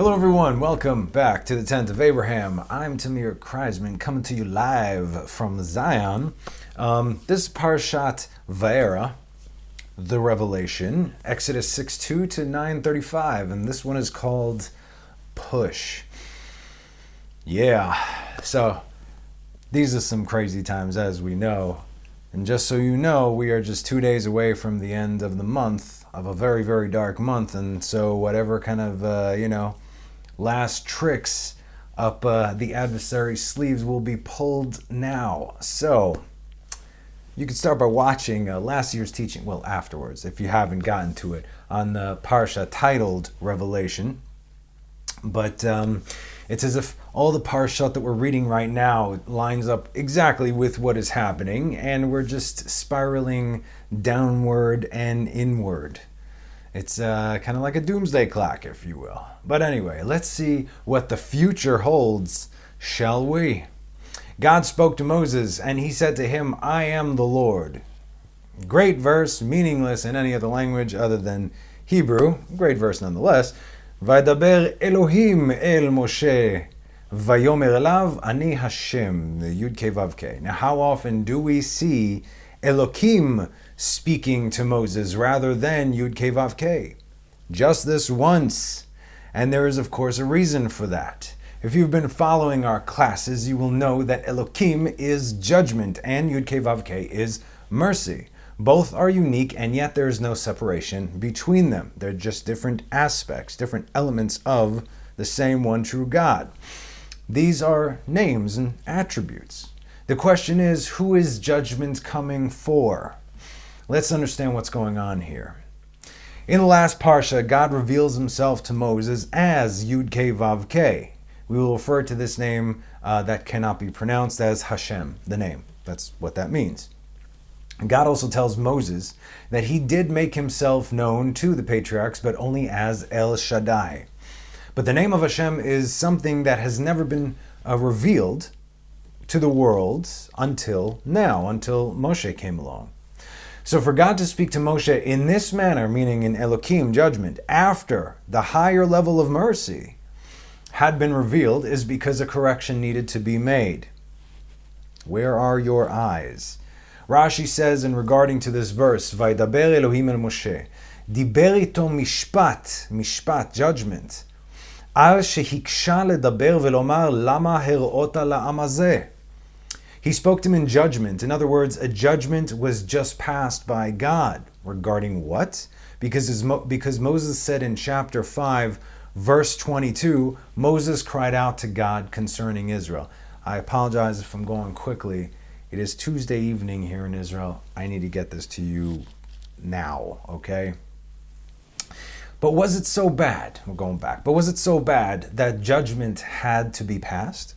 Hello everyone, welcome back to the Tent of Abraham. I'm Tamir Kreisman, coming to you live from Zion. This is Parashat Vayera, the Revelation, Exodus 6:2 to 9:35, and this one is called Push. Yeah, so these are some crazy times, as we know. And just so you know, we are just 2 days away from the end of the month, of a very, very dark month. And so whatever kind of, last tricks up the adversary's sleeves will be pulled now. So you can start by watching last year's teaching, well, afterwards, if you haven't gotten to it, on the Parsha titled Revelation. But it's as if all the Parashat that we're reading right now lines up exactly with what is happening, and we're just spiraling downward and inward. It's kind of like a doomsday clock, if you will. But anyway, let's see what the future holds, shall we? God spoke to Moses, and he said to him, I am the Lord. Great verse, meaningless in any other language other than Hebrew. Great verse nonetheless. Vaydaber Elohim el Moshe, vayomer elav ani Hashem, the Yud Kei Vav Kei. Now, how often do we see Elohim speaking to Moses rather than Yud Kei Vav Kei? Just this once. And there is, of course, a reason for that. If you've been following our classes, you will know that Elohim is judgment and Yud Kei Vav Kei is mercy. Both are unique, and yet there is no separation between them. They're just different aspects, different elements of the same one true God. These are names and attributes. The question is, who is judgment coming for? Let's understand what's going on here. In the last Parsha, God reveals himself to Moses as Yud Kei Vav Kei. We will refer to this name that cannot be pronounced as Hashem, the name. That's what that means. God also tells Moses that he did make himself known to the patriarchs, but only as El Shaddai. But the name of Hashem is something that has never been revealed to the world until now, until Moshe came along. So for God to speak to Moshe in this manner, meaning in Elohim, judgment, after the higher level of mercy had been revealed, is because a correction needed to be made. Where are your eyes? Rashi says in regarding to this verse, Vaydaber Elohim el Moshe, Diber ito mishpat, judgment, al shehiksha ledaber velomar lama herota la'am hazeh. He spoke to him in judgment. In other words, a judgment was just passed by God. Regarding what? Because Moses said in chapter 5, verse 22, Moses cried out to God concerning Israel. I apologize if I'm going quickly. It is Tuesday evening here in Israel. I need to get this to you now, okay? But was it so bad? We're going back. But was it so bad that judgment had to be passed?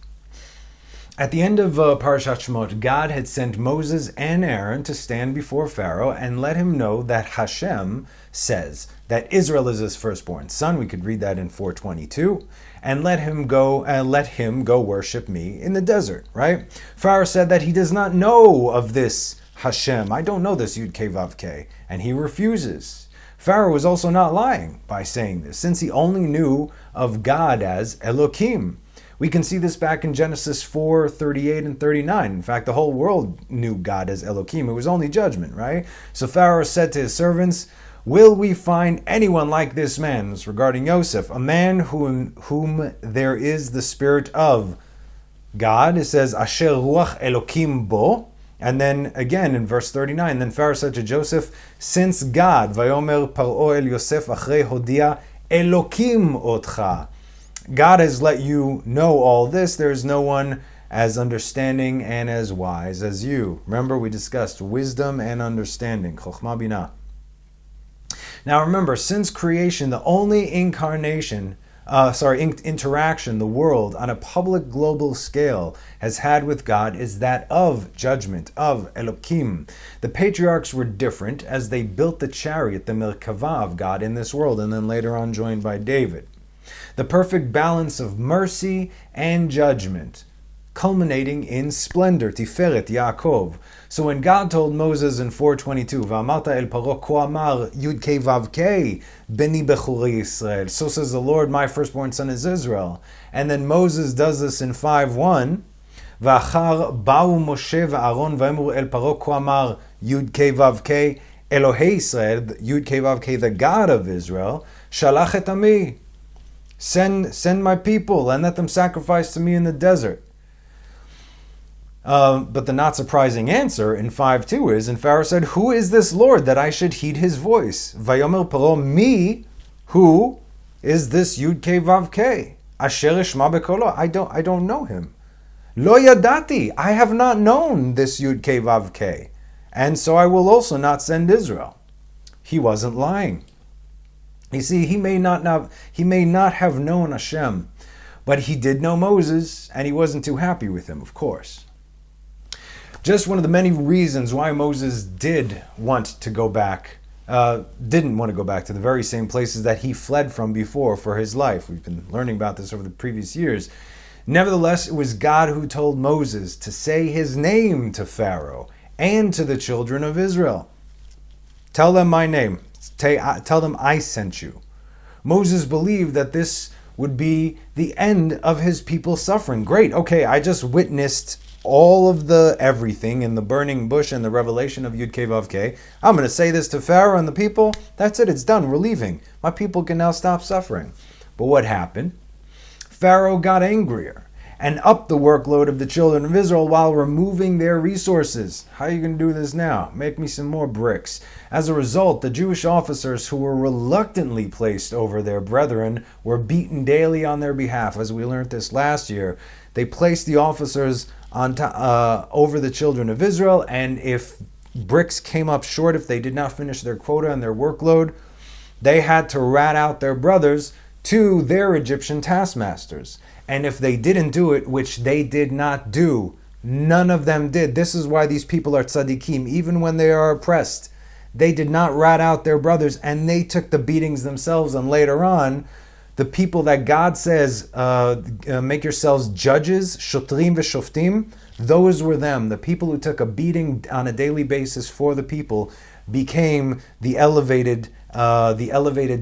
At the end of Parashat Shemot, God had sent Moses and Aaron to stand before Pharaoh and let him know that Hashem says that Israel is his firstborn son. We could read that in 4:22. And let him go worship me in the desert, right? Pharaoh said that he does not know of this Hashem. I don't know this Yud Kei Vav Kei. And he refuses. Pharaoh was also not lying by saying this, since he only knew of God as Elohim. We can see this back in Genesis 4:38 and 39. In fact, the whole world knew God as Elohim. It was only judgment, right? So Pharaoh said to his servants, will we find anyone like this man? This is regarding Yosef, a man whom there is the spirit of God. It says, Asher ruach Elohim bo. And then again in verse 39, then Pharaoh said to Joseph, since God, Vayomer Paro el Yosef achrei hodia Elohim otcha. God has let you know all this. There is no one as understanding and as wise as you. Remember, we discussed wisdom and understanding. Chokhmah binah. Now remember, since creation, the only interaction the world on a public global scale has had with God is that of judgment, of Elohim. The patriarchs were different as they built the chariot, the Merkavah of God in this world, and then later on joined by David. The perfect balance of mercy and judgment culminating in splendor, Tiferet, Yaakov. So when God told Moses in 4:22, V'amarta el paro ko amar Yud Kei Vav Kei beni bechuri Yisrael. So says the Lord, my firstborn son is Israel. And then Moses does this in 5:1. V'achar ba'u Moshe v'Aaron v'emru el paro ko amar Yud Kei Vav Kei Elohei Yisrael, Yud Kei Vav Kei, the God of Israel, Shalach et ami. Send my people and let them sacrifice to me in the desert. But the not surprising answer in 5:2 is, and Pharaoh said, who is this Lord that I should heed his voice? Vayomer Paro, me, who is this Yud Kei Vav Kei? Asher Eshma Bekolo, I don't know him. Lo yadati, I have not known this Yud Kei Vav Kei, and so I will also not send Israel. He wasn't lying. You see, he may not have known Hashem, but he did know Moses, and he wasn't too happy with him, of course. Just one of the many reasons why Moses didn't want to go back to the very same places that he fled from before for his life. We've been learning about this over the previous years. Nevertheless, it was God who told Moses to say his name to Pharaoh and to the children of Israel. Tell them my name. Tell them I sent you. Moses believed that this would be the end of his people's suffering. Great, okay, I just witnessed all of the everything in the burning bush and the revelation of Yud Kei Vav Kei. I'm going to say this to Pharaoh and the people. That's it, it's done, we're leaving. My people can now stop suffering. But what happened? Pharaoh got angrier and upped the workload of the children of Israel while removing their resources. How are you going to do this now? Make me some more bricks. As a result, the Jewish officers who were reluctantly placed over their brethren were beaten daily on their behalf. As we learned this last year, they placed the officers over the children of Israel, and if bricks came up short, if they did not finish their quota and their workload, they had to rat out their brothers to their Egyptian taskmasters. And if they didn't do it, which they did not do, none of them did. This is why these people are tzaddikim, even when they are oppressed. They did not rat out their brothers, and they took the beatings themselves. And later on, the people that God says, make yourselves judges, shotrim v'shoftim, those were them. The people who took a beating on a daily basis for the people became the elevated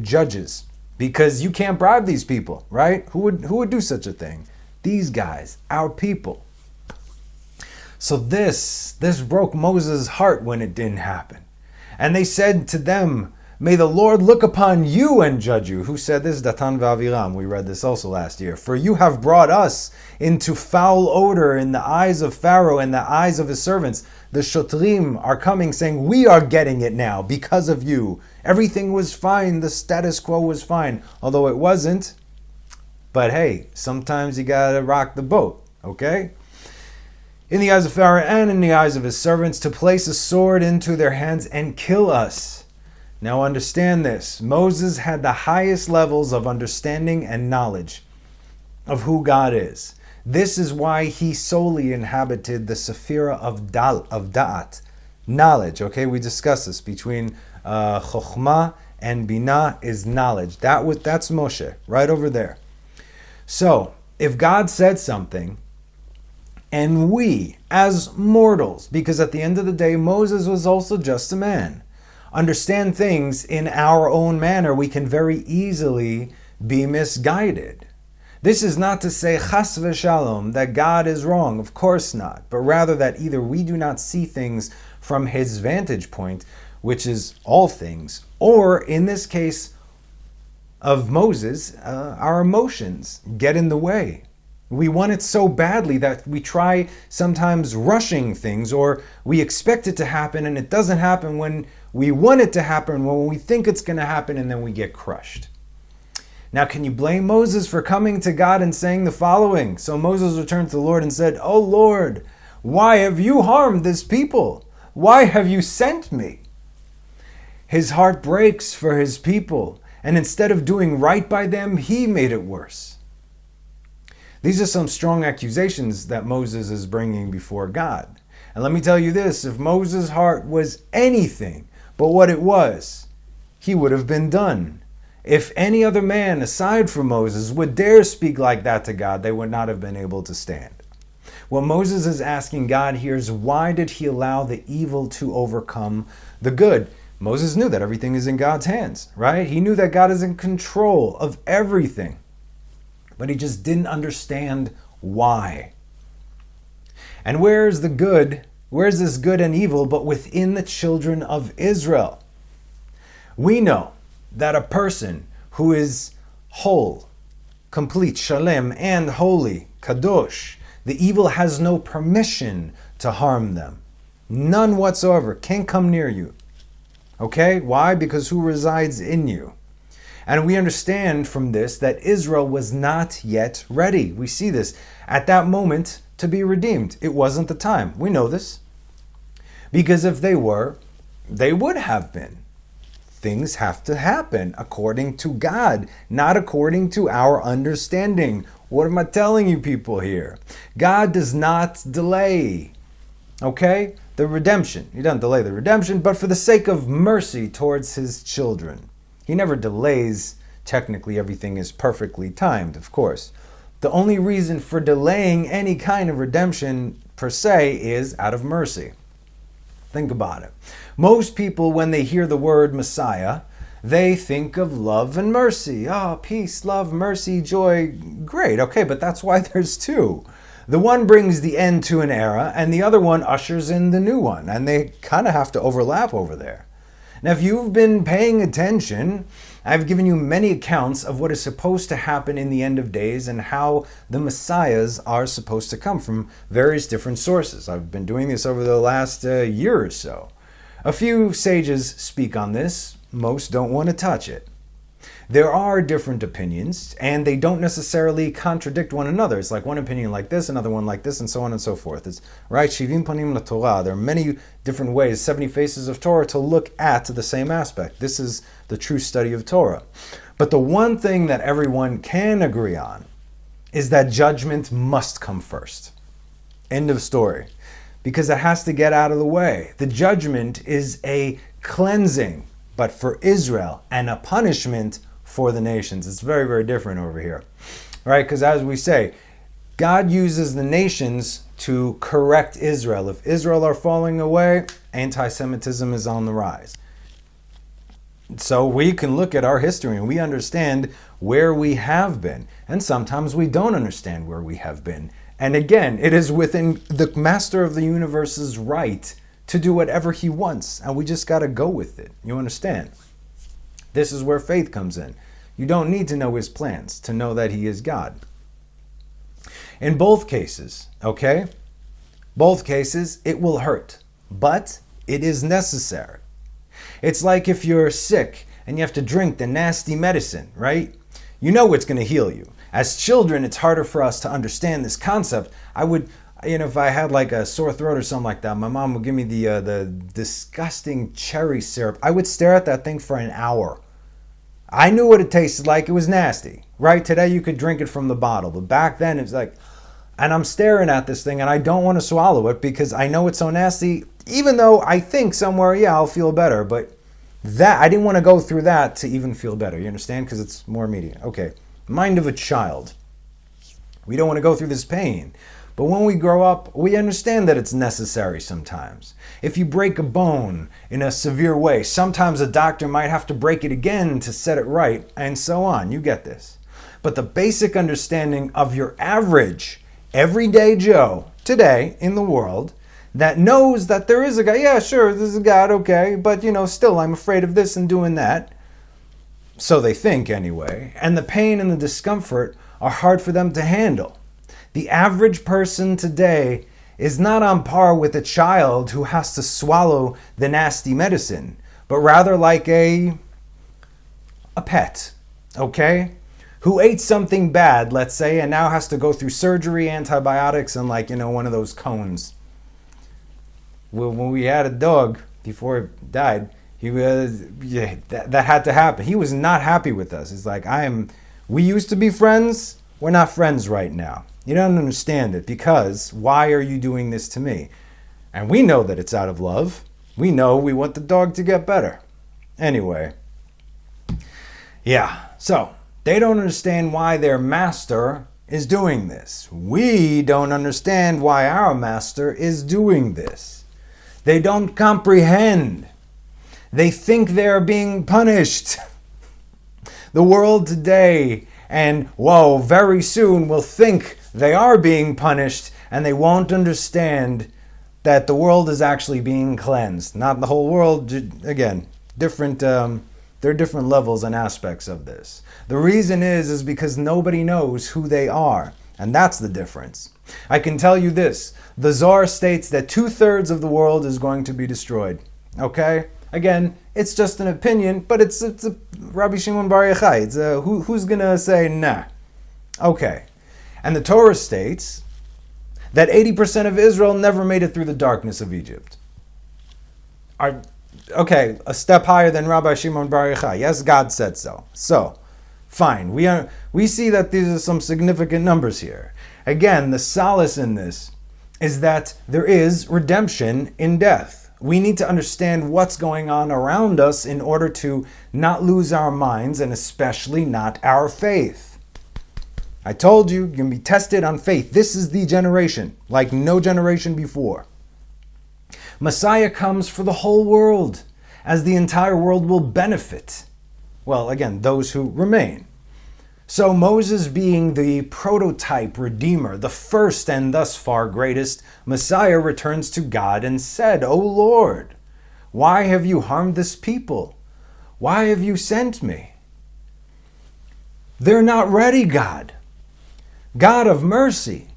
judges. Because you can't bribe these people, right? Who would do such a thing? These guys, our people. So this broke Moses' heart when it didn't happen. And they said to them, may the Lord look upon you and judge you. Who said this? Datan v'Aviram. We read this also last year. For you have brought us into foul odor in the eyes of Pharaoh and the eyes of his servants. The shotrim are coming saying, we are getting it now because of you. Everything was fine. The status quo was fine. Although it wasn't. But hey, sometimes you gotta rock the boat, okay? In the eyes of Pharaoh and in the eyes of his servants, to place a sword into their hands and kill us. Now understand this. Moses had the highest levels of understanding and knowledge of who God is. This is why he solely inhabited the Sephira of Da'at, knowledge. Okay, we discussed this. Between Chokhmah and Binah is knowledge. That's Moshe, right over there. So, if God said something, and we, as mortals, because at the end of the day, Moses was also just a man, understand things in our own manner, we can very easily be misguided. This is not to say chas v'shalom, that God is wrong, of course not, but rather that either we do not see things from his vantage point, which is all things, or in this case of Moses, our emotions get in the way. We want it so badly that we try sometimes rushing things, or we expect it to happen and it doesn't happen when we want it to happen, when we think it's going to happen, and then we get crushed. Now, can you blame Moses for coming to God and saying the following? So Moses returned to the Lord and said, "O Lord, why have you harmed this people? Why have you sent me?" His heart breaks for his people, and instead of doing right by them, he made it worse. These are some strong accusations that Moses is bringing before God. And let me tell you this, if Moses' heart was anything but what it was, he would have been done. If any other man aside from Moses would dare speak like that to God, they would not have been able to stand. What Moses is asking God here is, why did he allow the evil to overcome the good? Moses knew that everything is in God's hands, right? He knew that God is in control of everything, but he just didn't understand why. And where's the good? Where's this good and evil but within the children of Israel? We know that a person who is whole, complete, shalem, and holy, kadosh, the evil has no permission to harm them. None whatsoever. Can't come near you. Okay? Why? Because who resides in you? And we understand from this that Israel was not yet ready. We see this at that moment to be redeemed. It wasn't the time. We know this. Because if they were, they would have been. Things have to happen according to God, not according to our understanding. What am I telling you people here? God does not delay, okay, the redemption. He doesn't delay the redemption, but for the sake of mercy towards his children. He never delays. Technically, everything is perfectly timed, of course. The only reason for delaying any kind of redemption per se is out of mercy. Think about it. Most people, when they hear the word Messiah, they think of love and mercy. Oh, peace, love, mercy, joy. Great. Okay, but that's why there's two. The one brings the end to an era, and the other one ushers in the new one. And they kind of have to overlap over there. Now, if you've been paying attention, I've given you many accounts of what is supposed to happen in the end of days and how the messiahs are supposed to come from various different sources. I've been doing this over the last year or so. A few sages speak on this. Most don't want to touch it. There are different opinions, and they don't necessarily contradict one another. It's like one opinion like this, another one like this, and so on and so forth. It's right, Shivim Panim LaTorah. There are many different ways, 70 faces of Torah, to look at the same aspect. This is the true study of Torah. But the one thing that everyone can agree on is that judgment must come first. End of story. Because it has to get out of the way. The judgment is a cleansing, but for Israel, and a punishment for the nations. It's very, very different over here, right? Because as we say, God uses the nations to correct Israel. If Israel are falling away, anti-Semitism is on the rise. So we can look at our history and we understand where we have been. And sometimes we don't understand where we have been. And again, it is within the master of the universe's right to do whatever he wants. And we just got to go with it. You understand? This is where faith comes in. You don't need to know his plans to know that he is God. In both cases, okay? Both cases, it will hurt. But it is necessary. It's like if you're sick and you have to drink the nasty medicine, right? You know it's going to heal you. As children, it's harder for us to understand this concept. If I had like a sore throat or something like that, my mom would give me the disgusting cherry syrup. I would stare at that thing for an hour. I knew what it tasted like. It was nasty, right? Today you could drink it from the bottle, but back then it's like, and I'm staring at this thing and I don't want to swallow it because I know it's so nasty, even though I think somewhere, yeah, I'll feel better, but that I didn't want to go through that to even feel better. You understand? Because it's more immediate. Okay. Mind of a child. We don't want to go through this pain. But when we grow up, we understand that it's necessary sometimes. If you break a bone in a severe way, sometimes a doctor might have to break it again to set it right, and so on. You get this. But the basic understanding of your average, everyday Joe today in the world that knows that there is a God. Yeah, sure, there's a God, okay, but still I'm afraid of this and doing that. So they think anyway. And the pain and the discomfort are hard for them to handle. The average person today is not on par with a child who has to swallow the nasty medicine, but rather like a pet, okay? Who ate something bad, let's say, and now has to go through surgery, antibiotics, and one of those cones. When we had a dog before it died, that had to happen. He was not happy with us. It's like, we used to be friends. We're not friends right now. You don't understand it because why are you doing this to me? And we know that it's out of love. We know we want the dog to get better. Anyway. Yeah. So they don't understand why their master is doing this. We don't understand why our master is doing this. They don't comprehend. They think they are being punished. The world today, and very soon, will think they are being punished, and they won't understand that the world is actually being cleansed. Not the whole world, again, different. There are different levels and aspects of this. The reason is because nobody knows who they are, and that's the difference. I can tell you this: the Zohar states that 2/3 of the world is going to be destroyed. Okay. Again, it's just an opinion, but it's a Rabbi Shimon Bar Yochai. It's who's going to say nah? Okay. And the Torah states that 80% of Israel never made it through the darkness of Egypt. Okay, a step higher than Rabbi Shimon Bar Yochai. Yes, God said so. So, fine. We see that these are some significant numbers here. Again, the solace in this is that there is redemption in death. We need to understand what's going on around us in order to not lose our minds, and especially not our faith. I told you, you're going to be tested on faith. This is the generation, like no generation before. Messiah comes for the whole world, as the entire world will benefit. Well, again, those who remain. So Moses, being the prototype redeemer, the first and thus far greatest, Messiah returns to God and said, "O Lord, why have you harmed this people? Why have you sent me? They're not ready, God. God of mercy.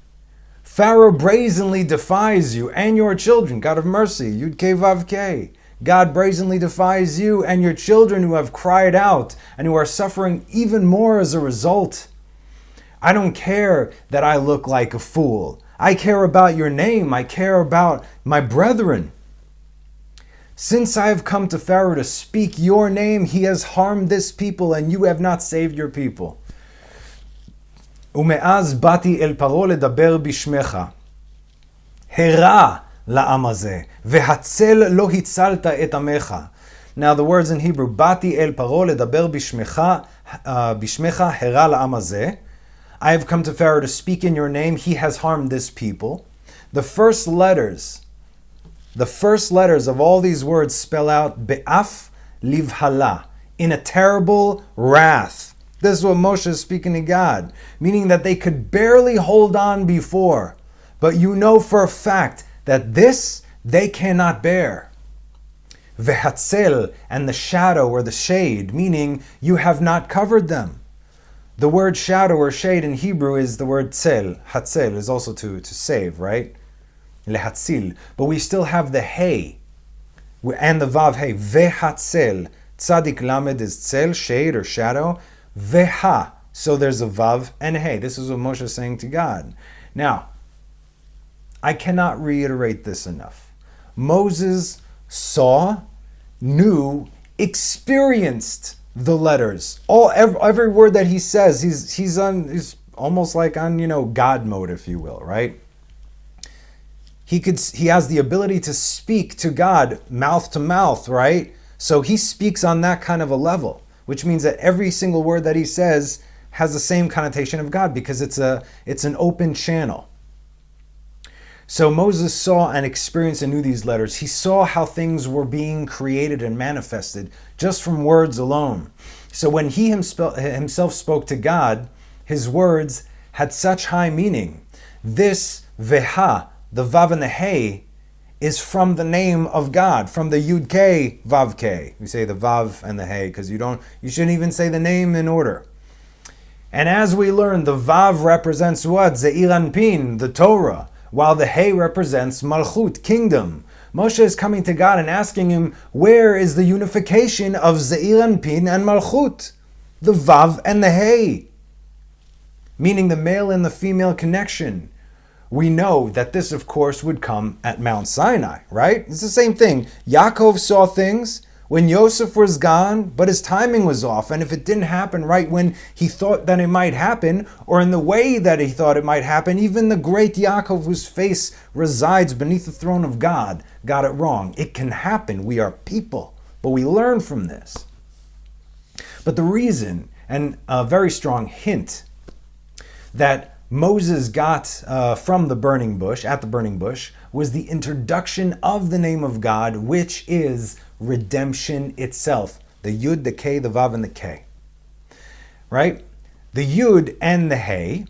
Pharaoh brazenly defies you and your children. God of mercy, Yud Kei Vav Kei. God brazenly defies you and your children who have cried out and who are suffering even more as a result. I don't care that I look like a fool. I care about your name. I care about my brethren. Since I have come to Pharaoh to speak your name, he has harmed this people and you have not saved your people. ומאז באתי אל פרעה לדבר בשמך. הרע לעם הזה, והצל לא הצלת את עמך. Now the words in Hebrew, באתי אל פרעה לדבר בשמך, הרע לעם הזה. I have come to Pharaoh to speak in your name. He has harmed this people. The first letters of all these words spell out be'af livhala, in a terrible wrath. This is what Moshe is speaking to God, meaning that they could barely hold on before, but you know for a fact that this they cannot bear. Vehatzel, and the shadow or the shade, meaning you have not covered them. The word shadow or shade in Hebrew is the word tzel. Hatzel is also to save, right? Lehatzil. But we still have the hey and the vav hey. Vehatzel. Tzadik lamed is tzel, shade or shadow. Veha. So there's a vav and hey. This is what Moshe is saying to God. Now, I cannot reiterate this enough. Moses saw, knew, experienced the letters. Every word that he says, he's almost like on, God mode, if you will, right? He has the ability to speak to God mouth to mouth, right? So he speaks on that kind of a level, which means that every single word that he says has the same connotation of God because it's an open channel. So Moses saw and experienced and knew these letters. He saw how things were being created and manifested just from words alone. So when he himself spoke to God, his words had such high meaning. This veha, the vav and the hey, is from the name of God, from the Yud Kei Vav Kei. We say the vav and the hey because you shouldn't even say the name in order. And as we learned, the vav represents what? Ze'ir Anpin, the Torah, while the hey represents Malchut, kingdom. Moshe is coming to God and asking him, where is the unification of Ze'ir Anpin and Malchut? The vav and the hey, meaning the male and the female connection. We know that this, of course, would come at Mount Sinai, right? It's the same thing. Yaakov saw things when Yosef was gone, but his timing was off. And if it didn't happen right when he thought that it might happen, or in the way that he thought it might happen, even the great Yaakov, whose face resides beneath the throne of God, got it wrong. It can happen. We are people, but we learn from this. But the reason, and a very strong hint, that Moses got from the burning bush, at the burning bush, was the introduction of the name of God, which is redemption itself. The Yud, the K, the Vav, and the K. Right? The Yud and the Hey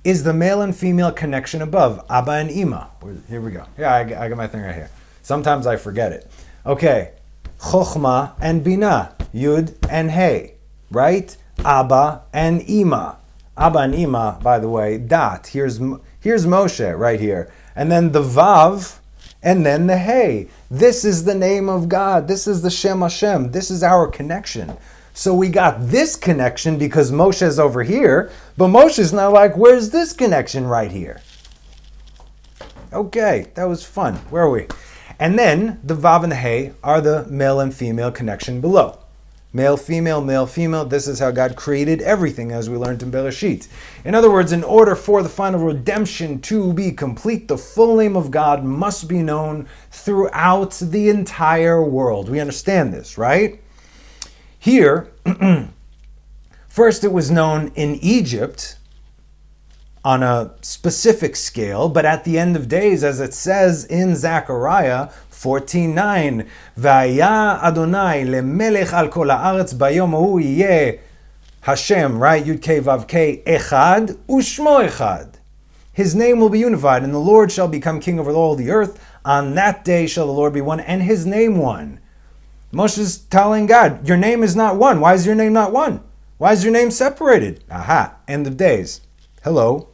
is the male and female connection above, Abba and Ima. Here we go. Yeah, I got my thing right here. Sometimes I forget it. Okay, Chochma and Binah, Yud and Hey, right? Abba and Ima. Abba and Ima, by the way, dot. Here's Moshe right here. And then the Vav, and then the Hey. This is the name of God. This is the Shem Hashem. This is our connection. So we got this connection because Moshe's over here, but Moshe's now like, where's this connection right here? Okay, that was fun. Where are we? And then the Vav and the Hey are the male and female connection below. Male, female, this is how God created everything as we learned in Bereshit. In other words, in order for the final redemption to be complete, the full name of God must be known throughout the entire world. We understand this, right? Here, first it was known in Egypt on a specific scale, but at the end of days, as it says in Zechariah 14:9, Vaya Adonai lemelech al kol haaretz bayom hu yeh Hashem, right? Yud Kei Vav Kei Echad Ushmo Echad. His name will be unified, and the Lord shall become king over all the earth. On that day shall the Lord be one, and his name one. Moshe's telling God, your name is not one. Why is your name not one? Why is your name separated? Aha, end of days. Hello.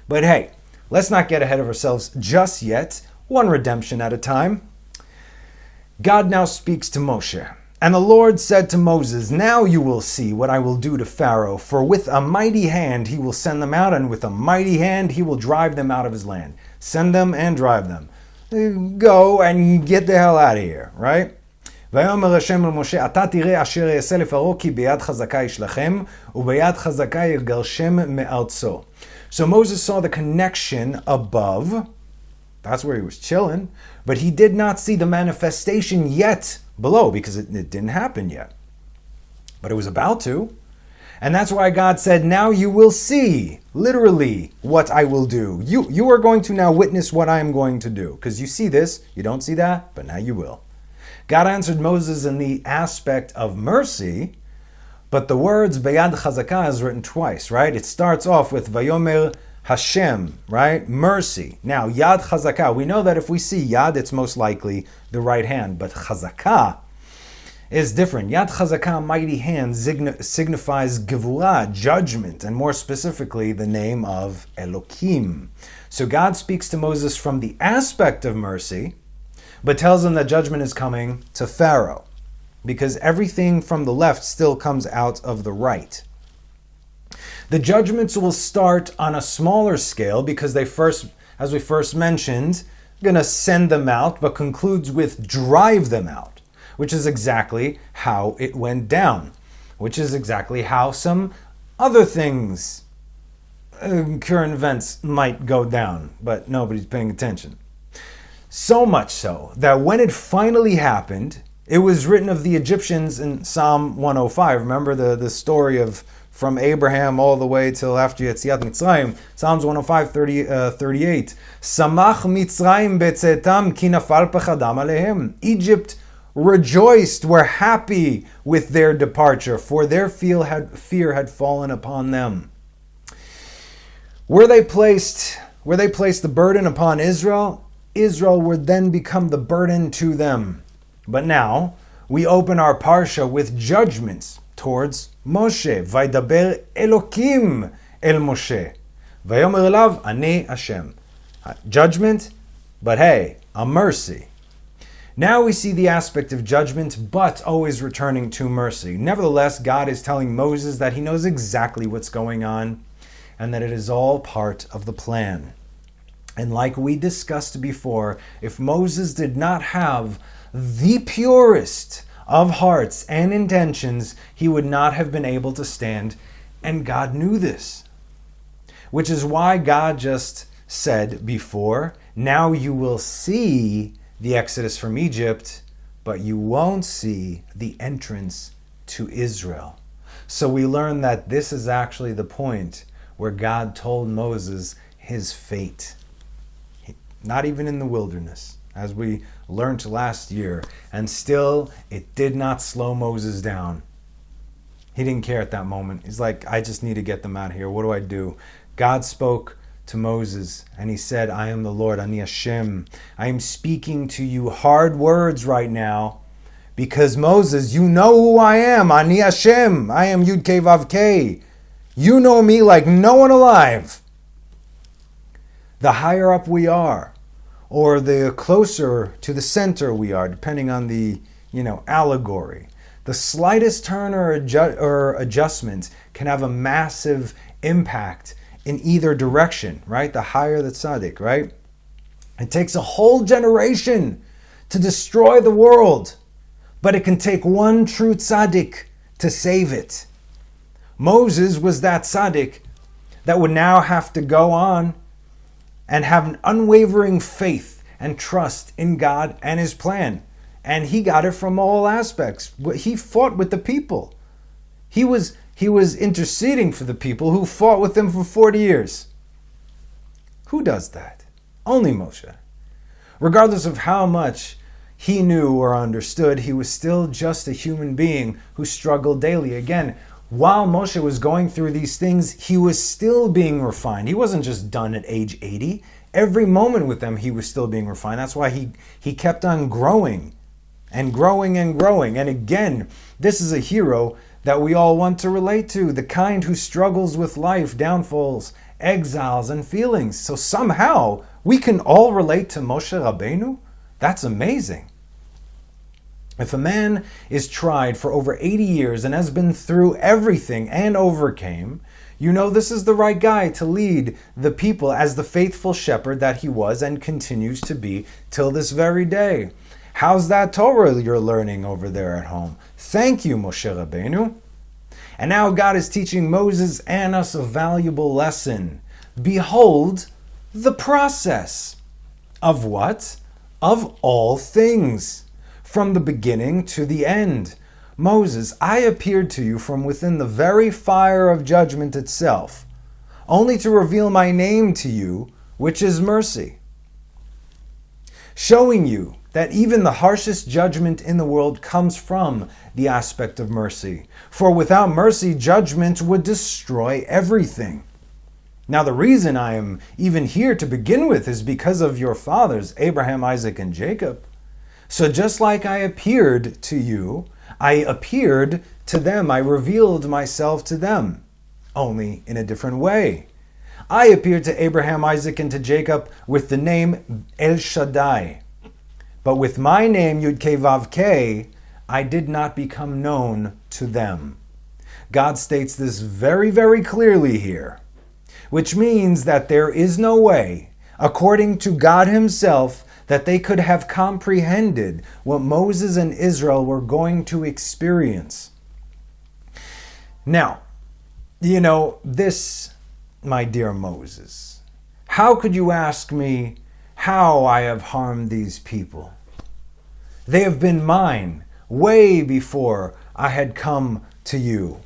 But hey, let's not get ahead of ourselves just yet. One redemption at a time. God now speaks to Moshe. And the Lord said to Moses, now you will see what I will do to Pharaoh, for with a mighty hand he will send them out, and with a mighty hand he will drive them out of his land. Send them and drive them. Go and get the hell out of here, right? ויאמר השם אל משה, אתה תראה אשר יעשה לפרעה כי ביד חזקה ישלחם וביד חזקה יגרשם מארצו. So Moses saw the connection above. That's where he was chilling. But he did not see the manifestation yet below because it didn't happen yet. But it was about to. And that's why God said, now you will see, literally, what I will do. You are going to now witness what I am going to do. Because you see this, you don't see that, but now you will. God answered Moses in the aspect of mercy, but the words Beyad Chazakah is written twice, right? It starts off with Vayomer Hashem, right? Mercy. Now, Yad Chazakah, we know that if we see Yad, it's most likely the right hand, but Chazakah is different. Yad Chazakah, mighty hand, signifies Gevurah, judgment, and more specifically, the name of Elokim. So God speaks to Moses from the aspect of mercy, but tells him that judgment is coming to Pharaoh, because everything from the left still comes out of the right. The judgments will start on a smaller scale because they first, as we first mentioned, going to send them out, but concludes with drive them out, which is exactly how it went down, which is exactly how some other things, current events might go down, but nobody's paying attention. So much so that when it finally happened, it was written of the Egyptians in Psalm 105. Remember the story of from Abraham all the way till after Yetziat Mitzrayim. Psalms 105, 38. Samach Mitzrayim betzetam ki nafal pechadam alehem. Egypt rejoiced, were happy with their departure, for their fear had fallen upon them. Where they placed the burden upon Israel, Israel would then become the burden to them. But now, we open our parsha with judgments towards Moshe. Vaydaber Elokim el Moshe. Vayomer elav ani Hashem. Judgment, but hey, a mercy. Now we see the aspect of judgment, but always returning to mercy. Nevertheless, God is telling Moses that he knows exactly what's going on, and that it is all part of the plan. And like we discussed before, if Moses did not have the purest of hearts and intentions, he would not have been able to stand, and God knew this. Which is why God just said before, now you will see the exodus from Egypt, but you won't see the entrance to Israel. So we learn that this is actually the point where God told Moses his fate. Not even in the wilderness, as we learned last year. And still, it did not slow Moses down. He didn't care at that moment. He's like, I just need to get them out of here. What do I do? God spoke to Moses, and he said, I am the Lord, Ani Hashem. I am speaking to you hard words right now, because Moses, you know who I am, Ani Hashem. I am Yud Kei Vav Kei. You know me like no one alive. The higher up we are, or the closer to the center we are, depending on the, allegory, the slightest turn or adjustment can have a massive impact in either direction, right? The higher the tzaddik, right? It takes a whole generation to destroy the world, but it can take one true tzaddik to save it. Moses was that tzaddik that would now have to go on and have an unwavering faith and trust in God and his plan. And he got it from all aspects. He fought with the people. He was interceding for the people who fought with him for 40 years. Who does that? Only Moshe. Regardless of how much he knew or understood, he was still just a human being who struggled daily. Again, while Moshe was going through these things, he was still being refined. He wasn't just done at age 80. Every moment with them, he was still being refined. That's why he kept on growing and growing and growing. And again, this is a hero that we all want to relate to, the kind who struggles with life, downfalls, exiles, and feelings. So somehow, we can all relate to Moshe Rabbeinu? That's amazing. If a man is tried for over 80 years and has been through everything and overcame, you know this is the right guy to lead the people as the faithful shepherd that he was and continues to be till this very day. How's that Torah you're learning over there at home? Thank you, Moshe Rabbeinu. And now God is teaching Moses and us a valuable lesson. Behold the process. Of what? Of all things. From the beginning to the end. Moses, I appeared to you from within the very fire of judgment itself, only to reveal my name to you, which is mercy. Showing you that even the harshest judgment in the world comes from the aspect of mercy. For without mercy, judgment would destroy everything. Now, the reason I am even here to begin with is because of your fathers, Abraham, Isaac, and Jacob. So just like I appeared to you, I appeared to them. I revealed myself to them, only in a different way. I appeared to Abraham, Isaac, and to Jacob with the name El Shaddai. But with my name, Yud Kei Vav Kei, I did not become known to them. God states this very, very clearly here, which means that there is no way, according to God himself, that they could have comprehended what Moses and Israel were going to experience. Now, this, my dear Moses, how could you ask me how I have harmed these people? They have been mine way before I had come to you.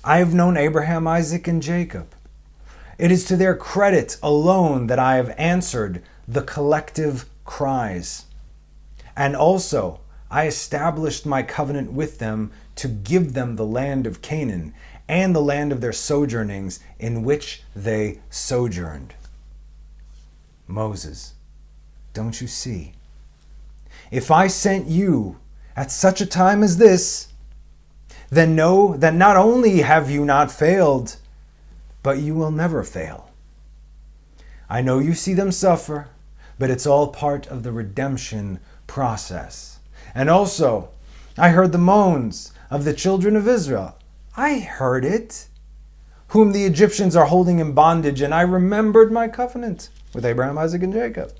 I have known Abraham, Isaac, and Jacob. It is to their credit alone that I have answered the collective cries. And also, I established my covenant with them to give them the land of Canaan and the land of their sojournings in which they sojourned. Moses, don't you see? If I sent you at such a time as this, then know that not only have you not failed, but you will never fail. I know you see them suffer, but it's all part of the redemption process. And also, I heard the moans of the children of Israel. I heard it, whom the Egyptians are holding in bondage, and I remembered my covenant with Abraham, Isaac, and Jacob.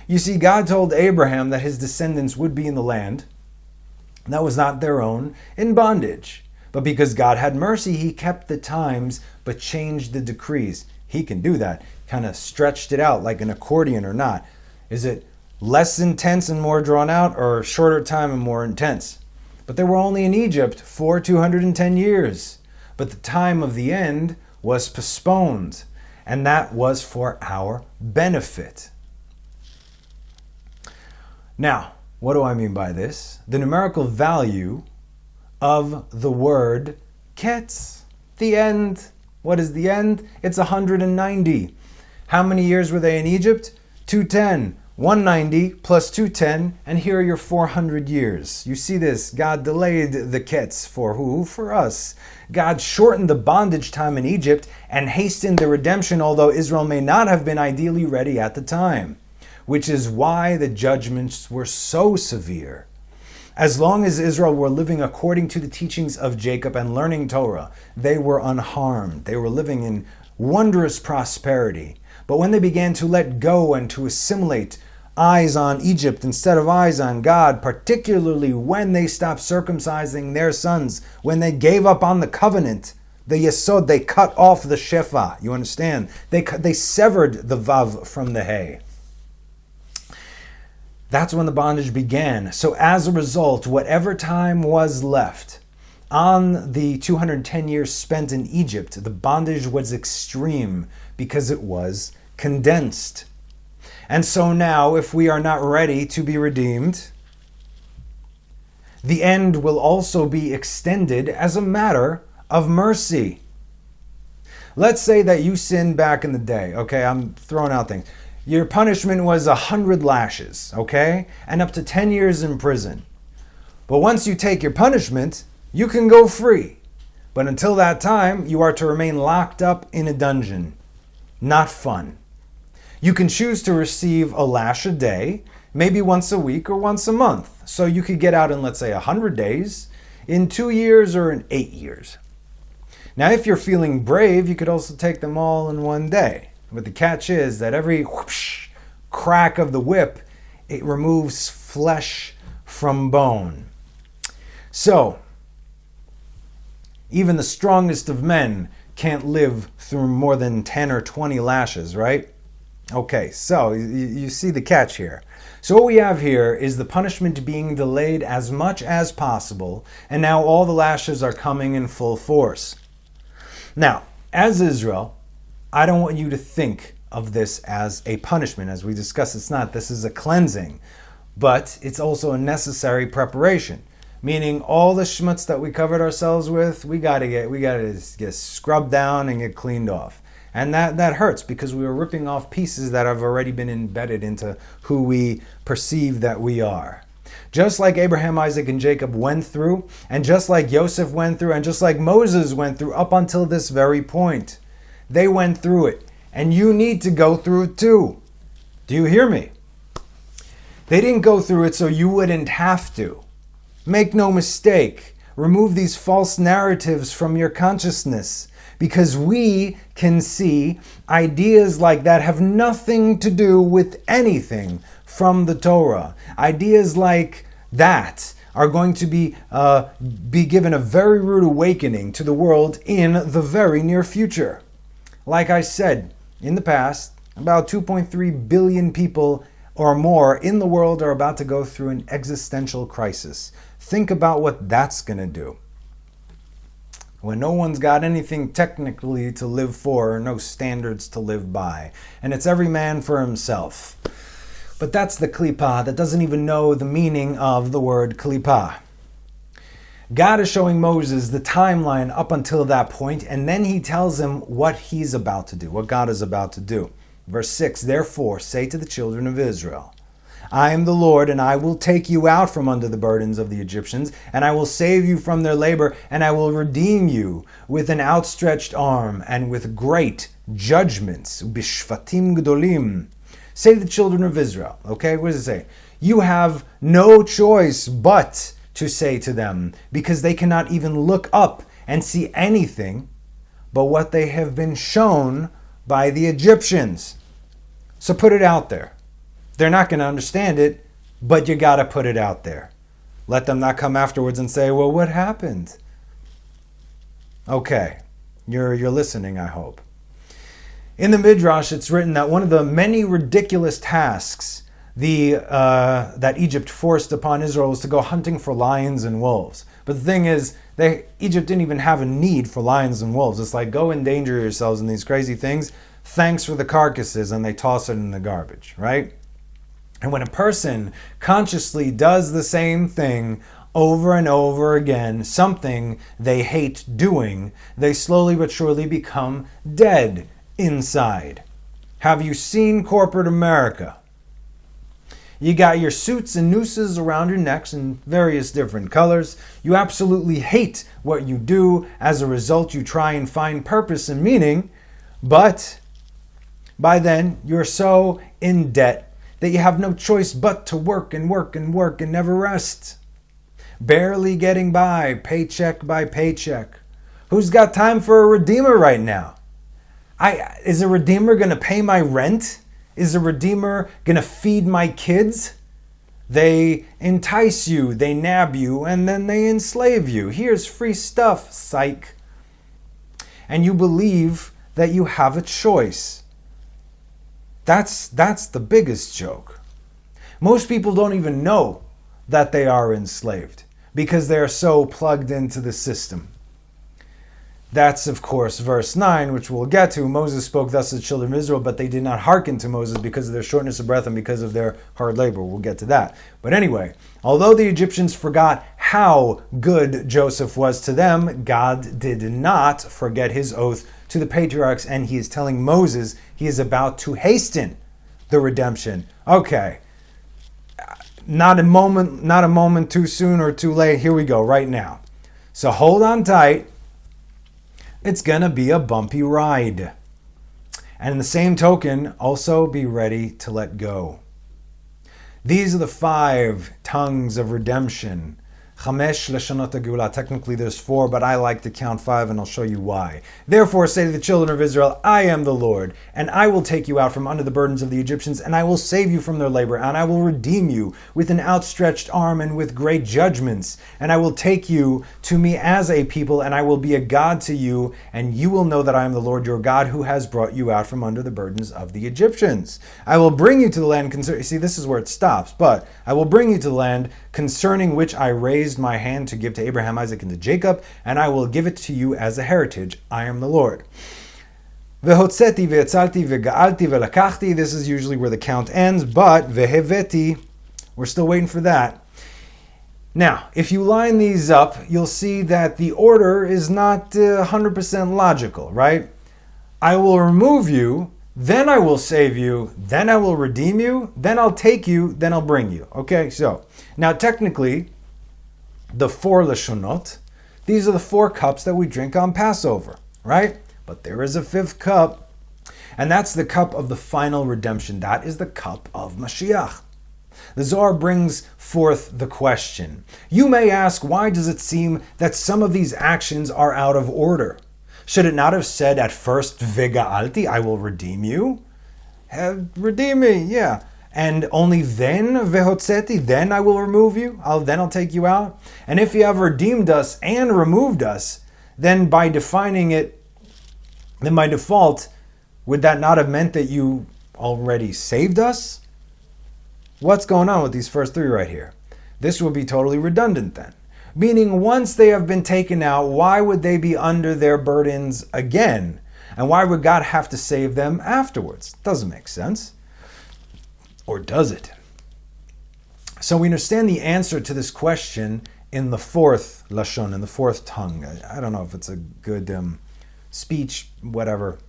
You see, God told Abraham that his descendants would be in the land that was not their own, in bondage. But because God had mercy, he kept the times, but changed the decrees. He can do that. Kind of stretched it out like an accordion or not. Is it less intense and more drawn out, or shorter time and more intense? But they were only in Egypt for 210 years. But the time of the end was postponed, and that was for our benefit. Now, what do I mean by this? The numerical value of the word ketz, the end. What is the end? It's 190. How many years were they in Egypt? 210. 190 plus 210, and here are your 400 years. You see this? God delayed the ketz for who? For us. God shortened the bondage time in Egypt and hastened the redemption, although Israel may not have been ideally ready at the time, which is why the judgments were so severe. As long as Israel were living according to the teachings of Jacob and learning Torah, they were unharmed. They were living in wondrous prosperity. But when they began to let go and to assimilate eyes on Egypt instead of eyes on God, particularly when they stopped circumcising their sons, when they gave up on the covenant, the Yesod, they cut off the Shefa. You understand? They severed the Vav from the Hay. That's when the bondage began. So as a result, whatever time was left on the 210 years spent in Egypt, the bondage was extreme because it was condensed. And so now, if we are not ready to be redeemed, the end will also be extended as a matter of mercy. Let's say that you sinned back in the day, okay? I'm throwing out things. Your punishment was 100 lashes, okay? And up to 10 years in prison. But once you take your punishment, you can go free. But until that time, you are to remain locked up in a dungeon. Not fun. You can choose to receive a lash a day, maybe once a week or once a month. So you could get out in, let's say, 100 days, in 2 years or in 8 years. Now, if you're feeling brave, you could also take them all in one day. But the catch is that every whoosh, crack of the whip, it removes flesh from bone. So, even the strongest of men can't live through more than 10 or 20 lashes, right? Okay, so you see the catch here. So what we have here is the punishment being delayed as much as possible, and now all the lashes are coming in full force. Now, as Israel, I don't want you to think of this as a punishment. As we discussed, it's not. This is a cleansing. But it's also a necessary preparation. Meaning all the schmutz that we covered ourselves with, we gotta get scrubbed down and get cleaned off. And that hurts because we were ripping off pieces that have already been embedded into who we perceive that we are. Just like Abraham, Isaac, and Jacob went through, and just like Joseph went through, and just like Moses went through up until this very point. They went through it, and you need to go through it too. Do you hear me? They didn't go through it so you wouldn't have to. Make no mistake, remove these false narratives from your consciousness, because we can see ideas like that have nothing to do with anything from the Torah. Ideas like that are going to be given a very rude awakening to the world in the very near future. Like I said, in the past, about 2.3 billion people or more in the world are about to go through an existential crisis. Think about what that's going to do. When no one's got anything technically to live for, or no standards to live by, and it's every man for himself. But that's the klipa that doesn't even know the meaning of the word klipa. God is showing Moses the timeline up until that point, and then he tells him what he's about to do, what God is about to do. Verse 6, therefore say to the children of Israel, I am the Lord, and I will take you out from under the burdens of the Egyptians, and I will save you from their labor, and I will redeem you with an outstretched arm and with great judgments. Bishvatim gdolim. Say to the children of Israel, okay, what does it say? You have no choice but to say to them, because they cannot even look up and see anything but what they have been shown by the Egyptians. So put it out there. They're not going to understand it, but you got to put it out there. Let them not come afterwards and say, well, what happened? Okay, you're listening, I hope. In the Midrash, it's written that one of the many ridiculous tasks that Egypt forced upon Israel was to go hunting for lions and wolves. But the thing is, Egypt didn't even have a need for lions and wolves. It's like, go endanger yourselves in these crazy things. Thanks for the carcasses, and they toss it in the garbage, right? And when a person consciously does the same thing over and over again, something they hate doing, they slowly but surely become dead inside. Have you seen corporate America? You got your suits and nooses around your necks in various different colors. You absolutely hate what you do. As a result, you try and find purpose and meaning, but by then you're so in debt that you have no choice but to work and work and work and never rest. Barely getting by, paycheck by paycheck. Who's got time for a redeemer right now? Is a redeemer going to pay my rent? Is a redeemer going to feed my kids? They entice you, they nab you, and then they enslave you. Here's free stuff, psych. And you believe that you have a choice. That's the biggest joke. Most people don't even know that they are enslaved because they are so plugged into the system. That's, of course, verse 9, which we'll get to. Moses spoke thus to the children of Israel, but they did not hearken to Moses because of their shortness of breath and because of their hard labor. We'll get to that. But anyway, although the Egyptians forgot how good Joseph was to them, God did not forget his oath to the patriarchs, and he is telling Moses he is about to hasten the redemption. Okay, not a moment too soon or too late. Here we go, right now. So hold on tight. It's going to be a bumpy ride. And in the same token, also be ready to let go. These are the 5 tongues of redemption. Chamesh leshonot hageulah. Technically there's 4, but I like to count 5, and I'll show you why. Therefore say to the children of Israel, I am the Lord, and I will take you out from under the burdens of the Egyptians, and I will save you from their labor, and I will redeem you with an outstretched arm and with great judgments. And I will take you to me as a people, and I will be a God to you, and you will know that I am the Lord your God, who has brought you out from under the burdens of the Egyptians. I will bring you to the land, see, this is where it stops, but I will bring you to the land concerning which I raised my hand to give to Abraham, Isaac, and to Jacob, and I will give it to you as a heritage. I am the Lord. Vehotzeti, ve'etzalti, ve'ga'alti, ve'lakachti. This is usually where the count ends, but veheveti, we're still waiting for that. Now, if you line these up, you'll see that the order is not 100% logical, right? I will remove you, then I will save you, then I will redeem you, then I'll take you, then I'll bring you. Okay, so now technically, the 4 lashonot, these are the 4 cups that we drink on Passover, right? But there is a 5th cup, and that's the cup of the final redemption. That is the cup of Mashiach. The Zohar brings forth the question. You may ask, why does it seem that some of these actions are out of order? Should it not have said at first, Vega'alti, I will redeem you? Redeem me, yeah. And only then, Vehotzeti, then I will remove you? Then I'll take you out? And if you have redeemed us and removed us, then by defining it, then by default, would that not have meant that you already saved us? What's going on with these first 3 right here? This would be totally redundant then. Meaning once they have been taken out, why would they be under their burdens again? And why would God have to save them afterwards? Doesn't make sense. Or does it? So we understand the answer to this question in the 4th lashon, in the 4th tongue. I don't know if it's a good speech, whatever.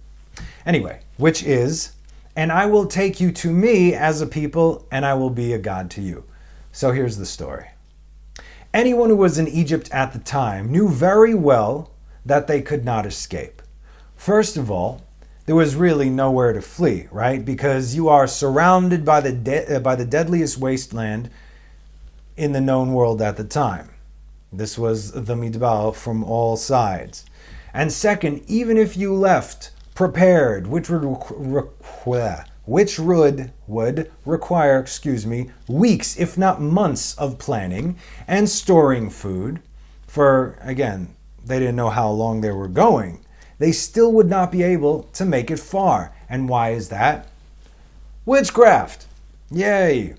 Anyway, which is, and I will take you to me as a people, and I will be a God to you. So here's the story. Anyone who was in Egypt at the time knew very well that they could not escape. First of all, there was really nowhere to flee, right? Because you are surrounded by the deadliest wasteland in the known world at the time. This was the Midbar from all sides. And second, even if you left prepared, which would require, weeks, if not months of planning and storing food, for, again, they didn't know how long they were going, they still would not be able to make it far. And why is that? Witchcraft. Yay!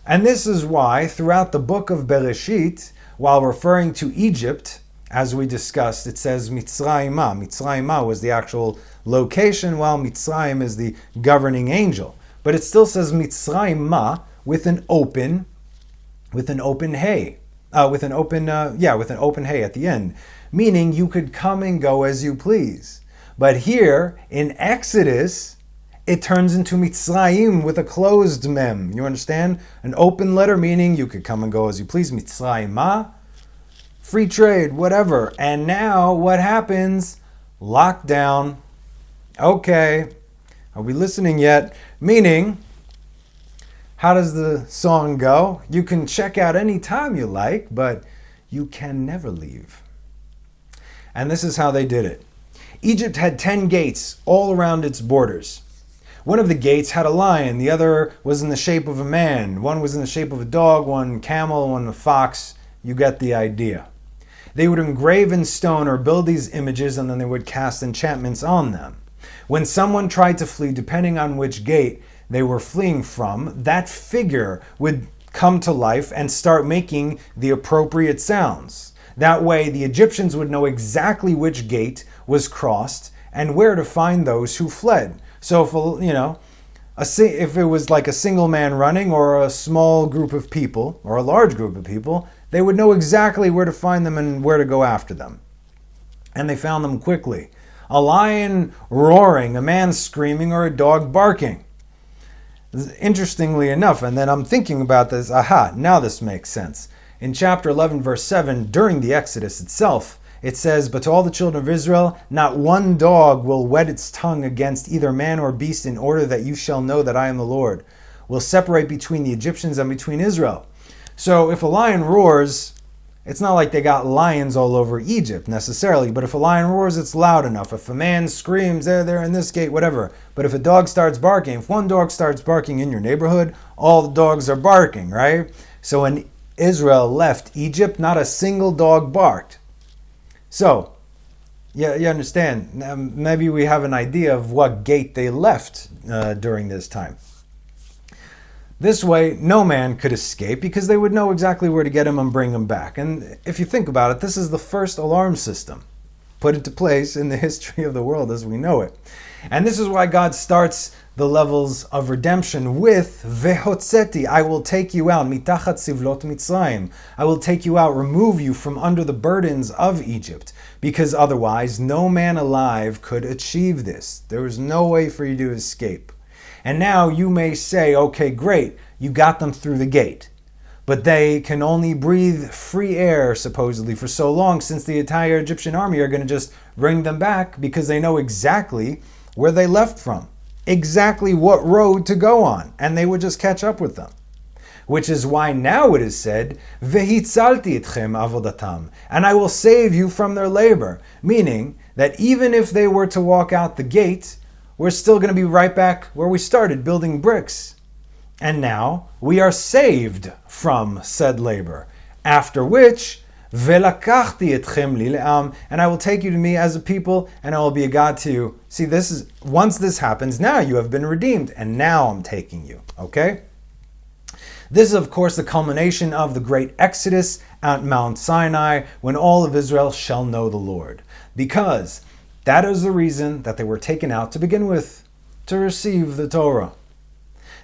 And this is why throughout the book of Bereshit, while referring to Egypt, as we discussed, it says Mitzrayimah. Mitzrayimah was the actual location, while Mitzrayim is the governing angel. But it still says Mitzrayimah with an open hay. With an open hay at the end. Meaning you could come and go as you please. But here, in Exodus, it turns into Mitzrayim with a closed mem. You understand? An open letter meaning you could come and go as you please. Mitzrayimah, free trade, whatever. And now what happens? Lockdown. Okay. Are we listening yet? Meaning, how does the song go? You can check out any time you like, but you can never leave. And this is how they did it. Egypt had 10 gates all around its borders. One of the gates had a lion, the other was in the shape of a man, one was in the shape of a dog, one camel, one a fox. You get the idea. They would engrave in stone or build these images, and then they would cast enchantments on them. When someone tried to flee, depending on which gate they were fleeing from, that figure would come to life and start making the appropriate sounds. That way, the Egyptians would know exactly which gate was crossed and where to find those who fled. So if it was like a single man running or a small group of people or a large group of people, they would know exactly where to find them and where to go after them. And they found them quickly. A lion roaring, a man screaming, or a dog barking. Interestingly enough, and then I'm thinking about this, now this makes sense. In chapter 11, verse 7, during the Exodus itself, it says, "But to all the children of Israel, not one dog will wet its tongue against either man or beast, in order that you shall know that I am the Lord. Will separate between the Egyptians and between Israel." So if a lion roars, it's not like they got lions all over Egypt necessarily, but if a lion roars, it's loud enough. If a man screams, they're in this gate, whatever. But if a dog starts barking, if one dog starts barking in your neighborhood, all the dogs are barking, right? So when Israel left Egypt, not a single dog barked. So, yeah, you understand. Maybe we have an idea of what gate they left during this time. This way, no man could escape because they would know exactly where to get him and bring him back. And if you think about it, this is the first alarm system put into place in the history of the world as we know it. And this is why God starts the levels of redemption with Vehotzeti, I will take you out, mitachat sivlot Mitzrayim. I will take you out, remove you from under the burdens of Egypt, because otherwise no man alive could achieve this. There was no way for you to escape. And now you may say, okay, great, you got them through the gate. But they can only breathe free air, supposedly, for so long, since the entire Egyptian army are going to just bring them back because they know exactly where they left from, exactly what road to go on, and they would just catch up with them. Which is why now it is said, Vehitzalti etchem avodatam, and I will save you from their labor, meaning that even if they were to walk out the gate, we're still going to be right back where we started, building bricks. And now we are saved from said labor, after which, Velakachti etchem li le'am, and I will take you to me as a people, and I will be a God to you. See, this is, once this happens, now you have been redeemed, and now I'm taking you, okay? This is, of course, the culmination of the great Exodus at Mount Sinai, when all of Israel shall know the Lord. Because that is the reason that they were taken out to begin with, to receive the Torah.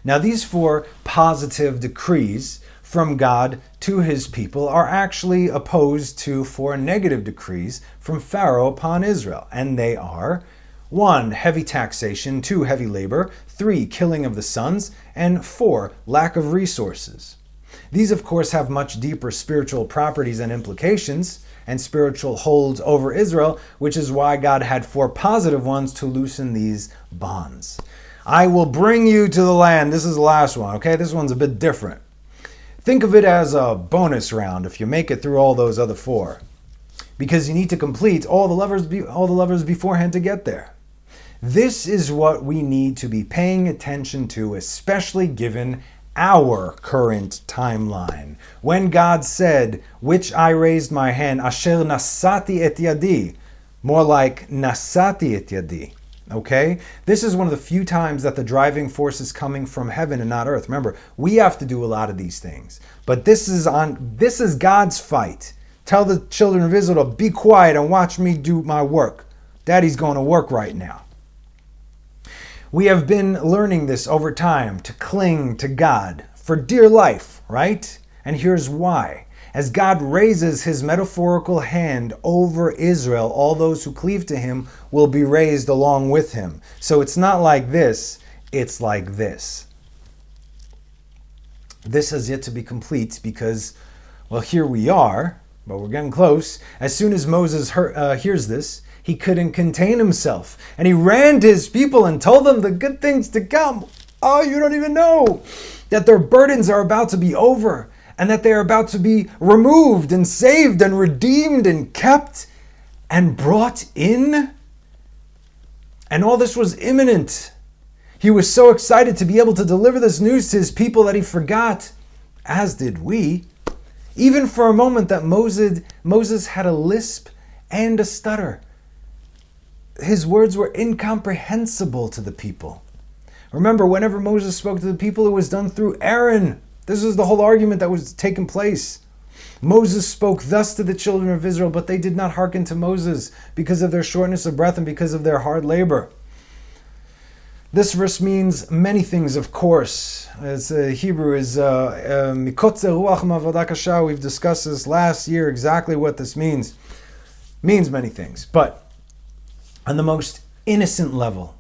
Now, these 4 positive decrees from God to his people are actually opposed to 4 negative decrees from Pharaoh upon Israel. And they are 1. Heavy taxation, 2. Heavy labor, 3. Killing of the sons, and 4. Lack of resources. These, of course, have much deeper spiritual properties and implications and spiritual holds over Israel, which is why God had 4 positive ones to loosen these bonds. I will bring you to the land. This is the last one, okay? This one's a bit different. Think of it as a bonus round if you make it through all those other 4. Because you need to complete all the levers beforehand to get there. This is what we need to be paying attention to, especially given our current timeline. When God said, which I raised my hand, asher nasati et yadi, more like nasati et yadi. Okay? This is one of the few times that the driving force is coming from heaven and not earth. Remember, we have to do a lot of these things. But this is God's fight. Tell the children of Israel to be quiet and watch me do my work. Daddy's going to work right now. We have been learning this over time, to cling to God for dear life, right? And here's why. As God raises his metaphorical hand over Israel, all those who cleave to him will be raised along with him. So it's not like this, it's like this. This has yet to be complete because, well, here we are, but we're getting close. As soon as Moses hears this, he couldn't contain himself. And he ran to his people and told them the good things to come. Oh, you don't even know that their burdens are about to be over and that they are about to be removed and saved and redeemed and kept and brought in. And all this was imminent. He was so excited to be able to deliver this news to his people that he forgot, as did we, even for a moment, that Moses had a lisp and a stutter. His words were incomprehensible to the people. Remember, whenever Moses spoke to the people, it was done through Aaron. This was the whole argument that was taking place. Moses spoke thus to the children of Israel, but they did not hearken to Moses because of their shortness of breath and because of their hard labor. This verse means many things, of course. Hebrew is mikotze ruach ma'avodah kasha. We've discussed this last year, exactly what this means. It means many things, but on the most innocent level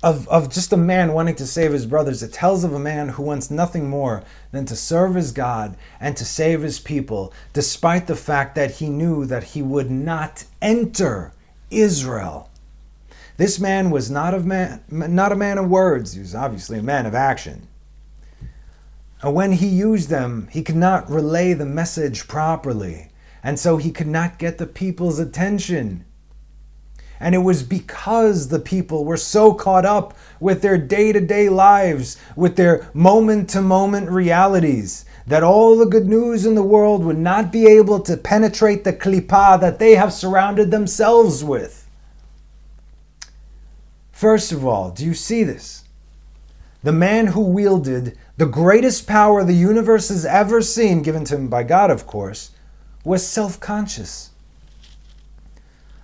of just a man wanting to save his brothers, it tells of a man who wants nothing more than to serve his God and to save his people, despite the fact that he knew that he would not enter Israel. This man was not a man of words. He was obviously a man of action. And when he used them, he could not relay the message properly. And so he could not get the people's attention. And it was because the people were so caught up with their day-to-day lives, with their moment-to-moment realities, that all the good news in the world would not be able to penetrate the klippah that they have surrounded themselves with. First of all, do you see this? The man who wielded the greatest power the universe has ever seen, given to him by God, of course, was self-conscious.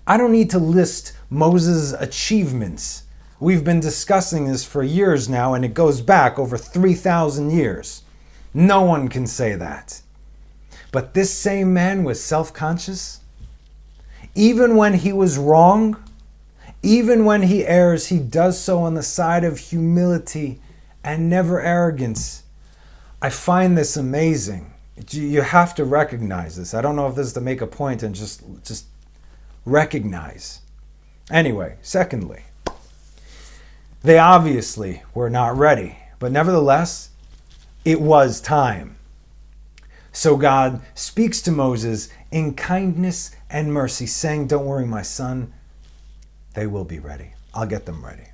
I don't need to list Moses' achievements. We've been discussing this for years now, and it goes back over 3,000 years. No one can say that. But this same man was self-conscious. Even when he was wrong, even when he errs, he does so on the side of humility and never arrogance. I find this amazing. You have to recognize this. I don't know if this is to make a point and just recognize. Anyway, secondly, they obviously were not ready, but nevertheless, it was time. So God speaks to Moses in kindness and mercy, saying, "Don't worry, my son, they will be ready. I'll get them ready."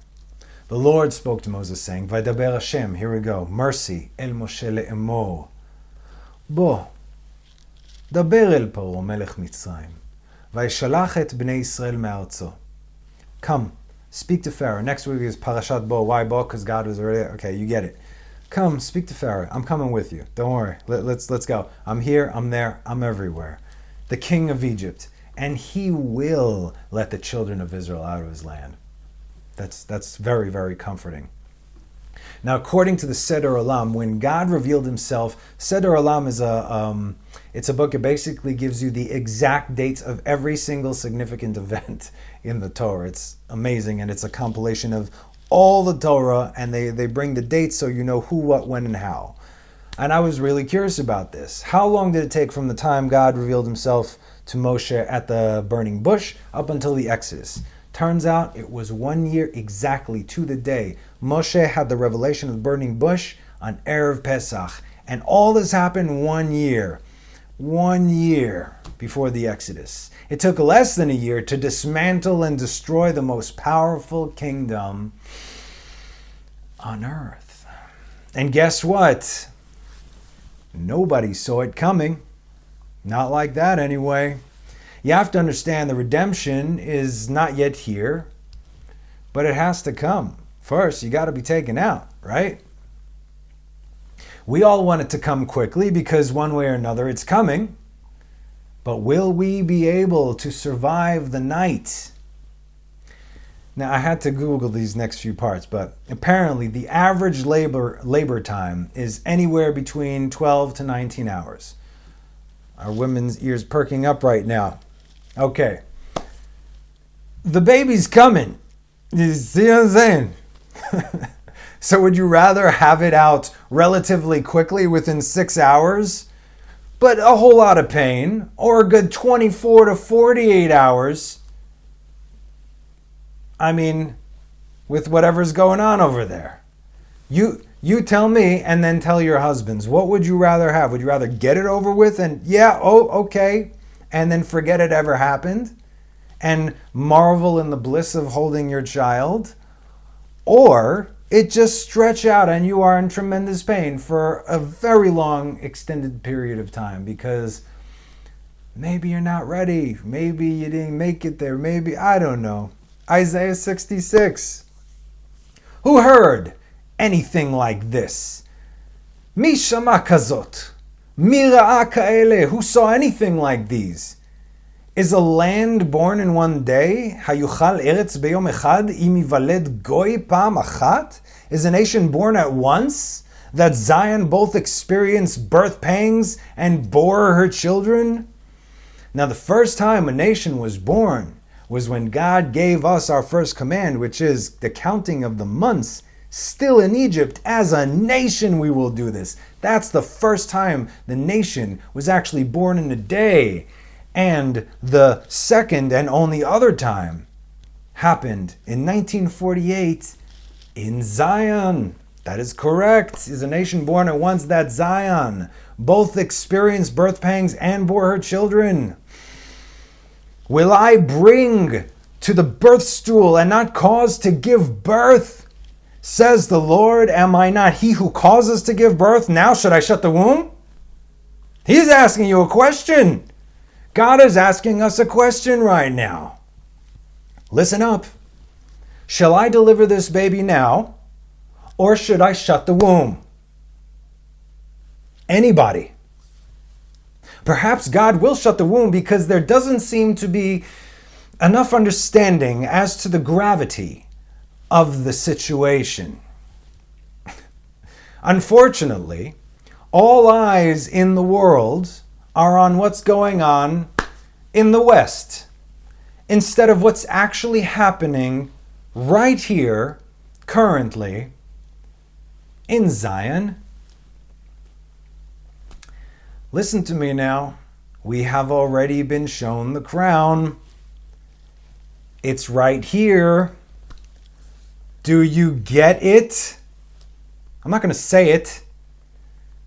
The Lord spoke to Moses, saying, "Vaydaber Hashem," here we go, mercy, "El Moshe le'emor, bo, daber el Paro melech Mitzrayim, vayishalach et bnei Yisrael me'artzo." Come, speak to Pharaoh. Next week is Parashat Bo. Why Bo? Because God was already, okay, you get it. Come, speak to Pharaoh. I'm coming with you. Don't worry. Let's go. I'm here, I'm there, I'm everywhere. The king of Egypt. And he will let the children of Israel out of his land. That's very, very comforting. Now, according to the Seder Olam, when God revealed himself, Seder Olam is it's a book that basically gives you the exact dates of every single significant event in the Torah. It's amazing, and it's a compilation of all the Torah, and they bring the dates so you know who, what, when, and how. And I was really curious about this. How long did it take from the time God revealed himself to Moshe at the burning bush up until the Exodus? Turns out it was 1 year exactly to the day. Moshe had the revelation of the burning bush on Erev Pesach. And all this happened 1 year. 1 year before the Exodus. It took less than a year to dismantle and destroy the most powerful kingdom on earth. And guess what? Nobody saw it coming. Not like that anyway. You have to understand the redemption is not yet here. but it has to come. First, you got to be taken out, right? We all want it to come quickly because one way or another it's coming. But will we be able to survive the night? Now, I had to Google these next few parts, but apparently the average labor time is anywhere between 12 to 19 hours. Our women's ears perking up right now. Okay. The baby's coming. You see what I'm saying? So would you rather have it out relatively quickly within 6 hours, but a whole lot of pain, or a good 24 to 48 hours? I mean, with whatever's going on over there. You tell me and then tell your husbands. What would you rather have? Would you rather get it over with and, okay, and then forget it ever happened and marvel in the bliss of holding your child? Or it just stretch out and you are in tremendous pain for a very long extended period of time because maybe you're not ready. Maybe you didn't make it there. Maybe, I don't know. Isaiah 66. Who heard anything like this? Mi shama kazot? Mi ra'a ka'ele? Who saw anything like these? Is a land born in one day? Hayuchal eretz beyom echad im yivaled goy pam achat? Is a nation born at once? That Zion both experienced birth pangs and bore her children? Now the first time a nation was born was when God gave us our first command, which is the counting of the months. Still in Egypt, as a nation we will do this. That's the first time the nation was actually born in a day. And the second and only other time happened in 1948 in Zion. That is correct. Is a nation born at once, that Zion. Both experienced birth pangs and bore her children. Will I bring to the birth stool and not cause to give birth? Says the Lord, am I not he who causes to give birth? Now should I shut the womb? He's asking you a question. God is asking us a question right now. Listen up. Shall I deliver this baby now, or should I shut the womb? Anybody. Perhaps God will shut the womb because there doesn't seem to be enough understanding as to the gravity of the situation. Unfortunately, all eyes in the world are on what's going on in the West, instead of what's actually happening right here, currently, in Zion. Listen to me now. We have already been shown the crown. It's right here. Do you get it? I'm not going to say it.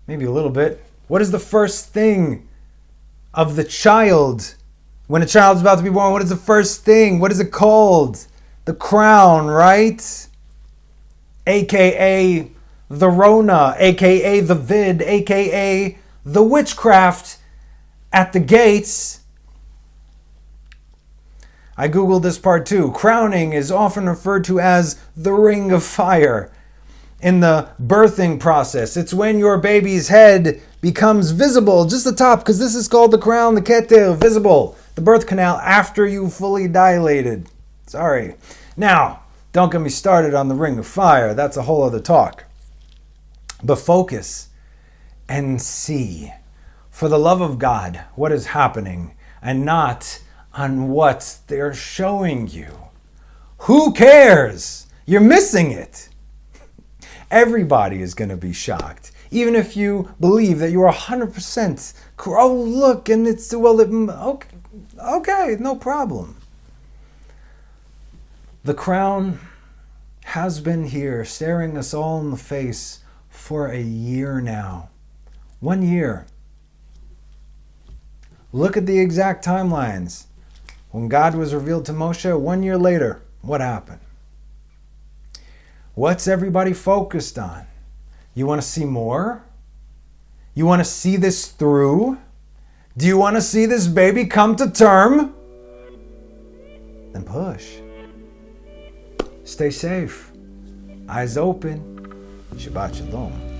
Maybe a little bit. What is the first thing of the child? When a child's about to be born, what is the first thing? What is it called? The crown, right? AKA the Rona, AKA the vid, AKA the witchcraft at the gates. I googled this part too. Crowning is often referred to as the ring of fire in the birthing process. It's when your baby's head becomes visible, just the top, because this is called the crown, the keter, visible, the birth canal after you fully dilated. Sorry. Now, don't get me started on the ring of fire. That's a whole other talk. But focus and see, for the love of God, what is happening, and not on what they're showing you. Who cares? You're missing it. Everybody is going to be shocked. Even if you believe that you are 100%, oh look, and it's, well, okay, no problem. The crown has been here, staring us all in the face for a year now. 1 year. Look at the exact timelines. When God was revealed to Moshe, 1 year later, what happened? What's everybody focused on? You want to see more? You want to see this through? Do you want to see this baby come to term? Then push. Stay safe. Eyes open. Shabbat Shalom.